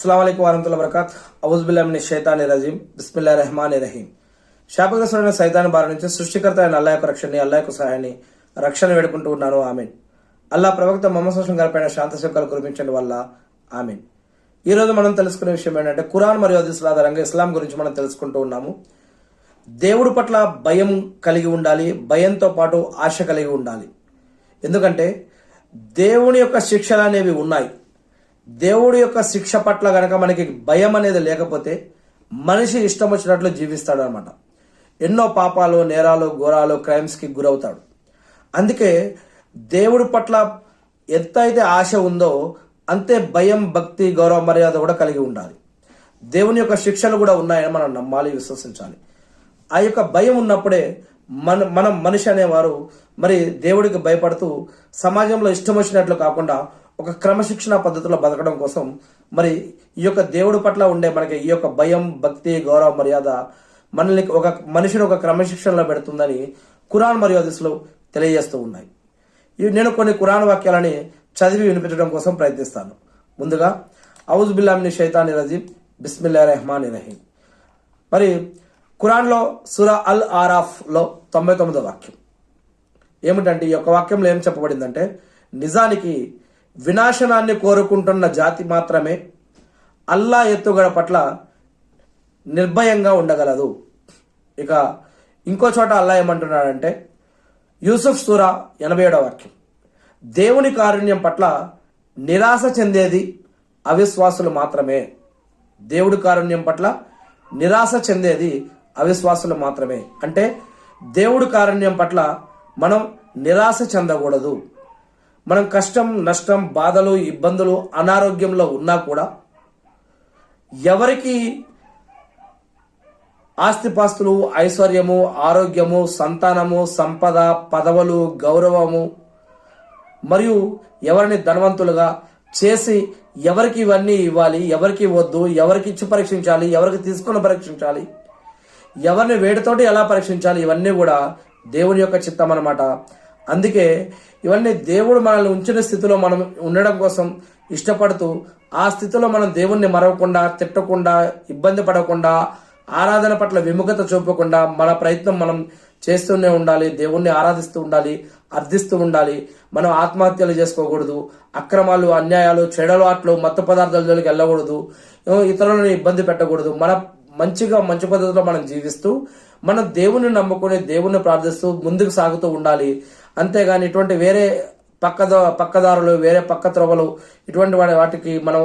अस्सलाम वालेकुम वरहमतुल्लाहि वबरकातुहू औज़ुबिल्लाहि मिनश शैतानिर रजीम बिस्मिल्लाहिर रहमानिर रहीम శాపగ్రస్తుడైన సైతాన్ బారి నుంచి సృష్టికర్త అయిన అల్లాహ్ యొక్క రక్షణని అల్లాహ్ యొక్క సహాయాన్ని రక్షణ వేడుకుంటూ ఉన్నాను ఆమీన్. అల్లాహ్ ప్రవక్త ముహమ్మద్ సల్లల్లాహు అలైహి వసల్లం గారిపైన శాంతి శుభాలు కురిపించండి వల్ల ఆమీన్. ఈ రోజు మనం తెలుసుకునే విషయం ఏంటంటే ఖురాన్ మరియు హదీసుల ఆధారంగా ఇస్లాం గురించి మనం తెలుసుకుంటూ ఉన్నాము. దేవుడి పట్ల భయం కలిగి ఉండాలి, భయంతో పాటు ఆశ కలిగి ఉండాలి. ఎందుకంటే దేవుని యొక్క శిక్షలు అనేవి ఉన్నాయి. దేవుడి యొక్క శిక్ష పట్ల గనక మనకి భయం అనేది లేకపోతే మనిషి ఇష్టం వచ్చినట్లు జీవిస్తాడు అనమాట. ఎన్నో పాపాలు, నేరాలు, ఘోరాలు, క్రైమ్స్కి గురవుతాడు. అందుకే దేవుడి పట్ల ఎంత అయితే ఆశ ఉందో అంతే భయం, భక్తి, గౌరవ, మర్యాద కూడా కలిగి ఉండాలి. దేవుని యొక్క శిక్షలు కూడా ఉన్నాయని మనం నమ్మాలి, విశ్వసించాలి. ఆ యొక్క భయం ఉన్నప్పుడే మనం మనిషి అనేవారు మరి దేవుడికి భయపడుతూ సమాజంలో ఇష్టం వచ్చినట్లు కాకుండా ఒక క్రమశిక్షణ పద్ధతిలో బతకడం కోసం మరి ఈ యొక్క దేవుడి పట్ల ఉండే మనకి ఈ యొక్క భయం, భక్తి, గౌరవ, మర్యాద మనల్ని ఒక మనిషిని ఒక క్రమశిక్షణలో పెడుతుందని ఖురాన్ మరియు హదీసులు తెలియజేస్తూ ఉన్నాయి. నేను కొన్ని ఖురాన్ వాక్యాలని చదివి వినిపించడం కోసం ప్రయత్నిస్తాను. ముందుగా ఔజు బిల్లాహి మినష్ షైతానిర్ రజీమ్ బిస్మిల్లాహిర్ రహమానిర్ రహీం. మరి ఖురాన్లో సూరా అల్ ఆరాఫ్లో 99వ వాక్యం ఏమిటంటే, ఈ యొక్క వాక్యంలో ఏం చెప్పబడిందంటే, నిజానికి వినాశనాన్ని కోరుకుంటున్న జాతి మాత్రమే అల్లా ఎత్తుగడ పట్ల నిర్భయంగా ఉండగలదు. ఇక ఇంకో చోట అల్లా ఏమంటున్నాడంటే, యూసుఫ్ సూరా 87వ వాక్యం, దేవుని కారుణ్యం పట్ల నిరాశ చెందేది అవిశ్వాసులు మాత్రమే. దేవుడి కారుణ్యం పట్ల నిరాశ చెందేది అవిశ్వాసులు మాత్రమే. అంటే దేవుడి కారుణ్యం పట్ల మనం నిరాశ చెందకూడదు. మనం కష్టం, నష్టం, బాధలు, ఇబ్బందులు, అనారోగ్యంలో ఉన్నా కూడా ఎవరికి ఆస్తిపాస్తులు, ఐశ్వర్యము, ఆరోగ్యము, సంతానము, సంపద, పదవులు, గౌరవము మరియు ఎవరిని ధనవంతులుగా చేసి ఎవరికి ఇవన్నీ ఇవ్వాలి, ఎవరికి వద్దు, ఎవరికి ఇచ్చి పరీక్షించాలి, ఎవరికి తీసుకుని పరీక్షించాలి, ఎవరిని వేడితోటి ఎలా పరీక్షించాలి, ఇవన్నీ కూడా దేవుని యొక్క చిత్తం అన్నమాట. అందుకే ఇవన్నీ దేవుడు మనల్ని ఉంచిన స్థితిలో మనం ఉండడం కోసం ఇష్టపడుతూ ఆ స్థితిలో మనం దేవుణ్ణి మరవకుండా, తిట్టకుండా, ఇబ్బంది పడకుండా, ఆరాధన పట్ల విముఖత చూపకుండా మన ప్రయత్నం మనం చేస్తూనే ఉండాలి. దేవుణ్ణి ఆరాధిస్తూ ఉండాలి, అర్థిస్తూ ఉండాలి. మనం ఆత్మహత్యలు చేసుకోకూడదు, అక్రమాలు, అన్యాయాలు, చెడలవాట్లు, మత్తు పదార్థాల జోలికి వెళ్ళకూడదు, ఇతరులను ఇబ్బంది పెట్టకూడదు. మంచి పద్ధతిలో మనం జీవిస్తూ మనం దేవుని నమ్ముకుని దేవుణ్ణి ప్రార్థిస్తూ ముందుకు సాగుతూ ఉండాలి. అంతేగాని ఇటువంటి వేరే పక్కదారులు, వేరే పక్క త్రోవలు, ఇటువంటి వాటికి మనం